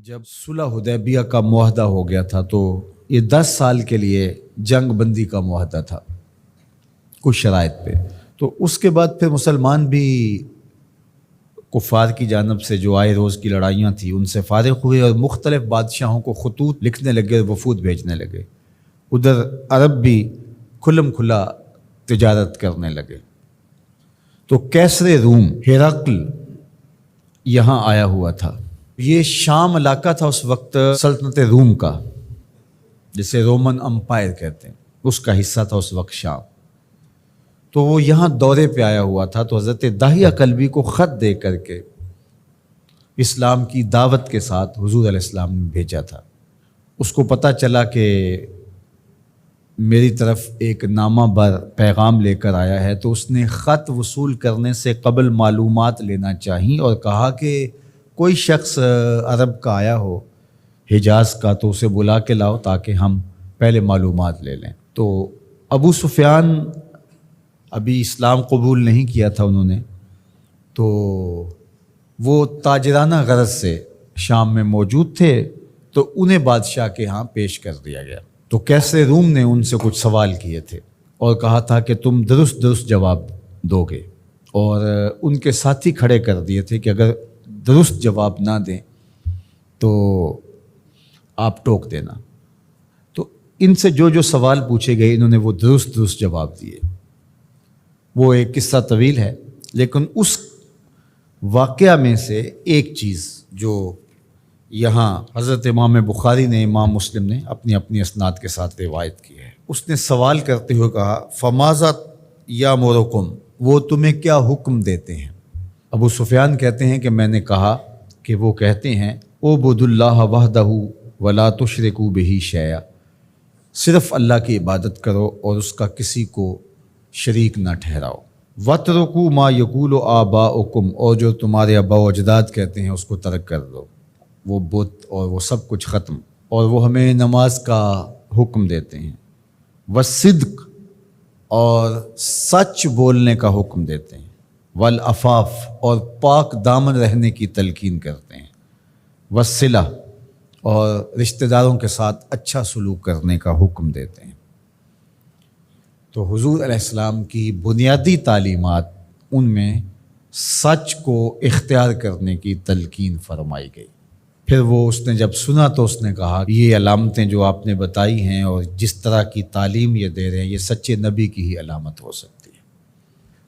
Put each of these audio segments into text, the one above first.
جب صلح حدیبیہ کا معاہدہ ہو گیا تھا تو یہ 10 سال کے لیے جنگ بندی کا معاہدہ تھا کچھ شرائط پہ. تو اس کے بعد پھر مسلمان بھی کفار کی جانب سے جو آئے روز کی لڑائیاں تھیں ان سے فارغ ہوئے اور مختلف بادشاہوں کو خطوط لکھنے لگے اور وفود بھیجنے لگے. ادھر عرب بھی کھلم کھلا تجارت کرنے لگے. تو کیسر روم ہرقل یہاں آیا ہوا تھا. یہ شام علاقہ تھا اس وقت سلطنت روم کا، جسے رومن امپائر کہتے ہیں، اس کا حصہ تھا اس وقت شام. تو وہ یہاں دورے پہ آیا ہوا تھا. تو حضرت داہیہ کلبی کو خط دے کر کے اسلام کی دعوت کے ساتھ حضور علیہ السلام نے بھیجا تھا. اس کو پتہ چلا کہ میری طرف ایک نامہ بر پیغام لے کر آیا ہے، تو اس نے خط وصول کرنے سے قبل معلومات لینا چاہیے اور کہا کہ کوئی شخص عرب کا آیا ہو حجاز کا تو اسے بلا کے لاؤ تاکہ ہم پہلے معلومات لے لیں. تو ابو سفیان ابھی اسلام قبول نہیں کیا تھا انہوں نے، تو وہ تاجرانہ غرض سے شام میں موجود تھے، تو انہیں بادشاہ کے ہاں پیش کر دیا گیا. تو کیسر روم نے ان سے کچھ سوال کیے تھے اور کہا تھا کہ تم درست جواب دو گے، اور ان کے ساتھی کھڑے کر دیے تھے کہ اگر درست جواب نہ دیں تو آپ ٹوک دینا. تو ان سے جو سوال پوچھے گئے انہوں نے وہ درست جواب دیے. وہ ایک قصہ طویل ہے، لیکن اس واقعہ میں سے ایک چیز جو یہاں حضرت امام بخاری نے، امام مسلم نے اپنی اپنی اسناد کے ساتھ روایت کی ہے. اس نے سوال کرتے ہوئے کہا فماذا یامرکم، وہ تمہیں کیا حکم دیتے ہیں؟ ابو سفیان کہتے ہیں کہ میں نے کہا کہ وہ کہتے ہیں اعبدوا اللہ وحدہ ولا تشرکوا بہ شیئا، صرف اللہ کی عبادت کرو اور اس کا کسی کو شریک نہ ٹھہراؤ. وَاتْرُكُوا مَا يَقُولُ آبَاؤُكُمْ، اور جو تمہارے آباء و اجداد کہتے ہیں اس کو ترک کر دو، وہ بت اور وہ سب کچھ ختم. اور وہ ہمیں نماز کا حکم دیتے ہیں. وَالصِّدْقِ، اور سچ بولنے کا حکم دیتے ہیں. والعفاف، اور پاک دامن رہنے کی تلقین کرتے ہیں. والصلہ، اور رشتہ داروں کے ساتھ اچھا سلوک کرنے کا حکم دیتے ہیں. تو حضور علیہ السلام کی بنیادی تعلیمات، ان میں سچ کو اختیار کرنے کی تلقین فرمائی گئی. پھر وہ اس نے جب سنا تو اس نے کہا یہ علامتیں جو آپ نے بتائی ہیں اور جس طرح کی تعلیم یہ دے رہے ہیں، یہ سچے نبی کی ہی علامت ہو سکتی ہے.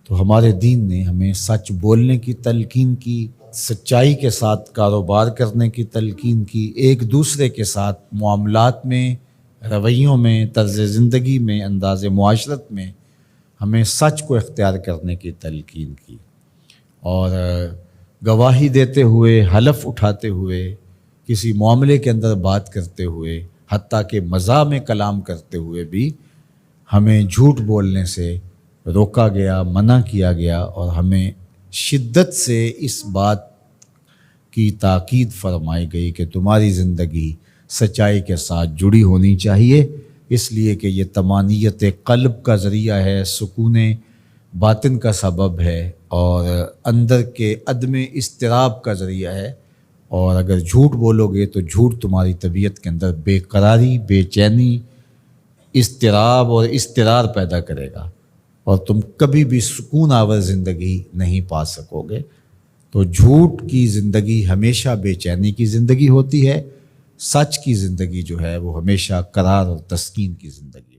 تو ہمارے دین نے ہمیں سچ بولنے کی تلقین کی، سچائی کے ساتھ کاروبار کرنے کی تلقین کی، ایک دوسرے کے ساتھ معاملات میں، رویوں میں، طرز زندگی میں، انداز معاشرت میں ہمیں سچ کو اختیار کرنے کی تلقین کی. اور گواہی دیتے ہوئے، حلف اٹھاتے ہوئے، کسی معاملے کے اندر بات کرتے ہوئے، حتیٰ کہ مزاح میں کلام کرتے ہوئے بھی ہمیں جھوٹ بولنے سے روکا گیا، منع کیا گیا، اور ہمیں شدت سے اس بات کی تاکید فرمائی گئی کہ تمہاری زندگی سچائی کے ساتھ جڑی ہونی چاہیے، اس لیے کہ یہ طمانینت قلب کا ذریعہ ہے، سکون باطن کا سبب ہے، اور اندر کے عدم اضطراب کا ذریعہ ہے. اور اگر جھوٹ بولو گے تو جھوٹ تمہاری طبیعت کے اندر بے قراری، بے چینی، اضطراب اور اضطرار پیدا کرے گا، اور تم کبھی بھی سکون آور زندگی نہیں پا سکو گے. تو جھوٹ کی زندگی ہمیشہ بے چینی کی زندگی ہوتی ہے، سچ کی زندگی جو ہے وہ ہمیشہ قرار اور تسکین کی زندگی.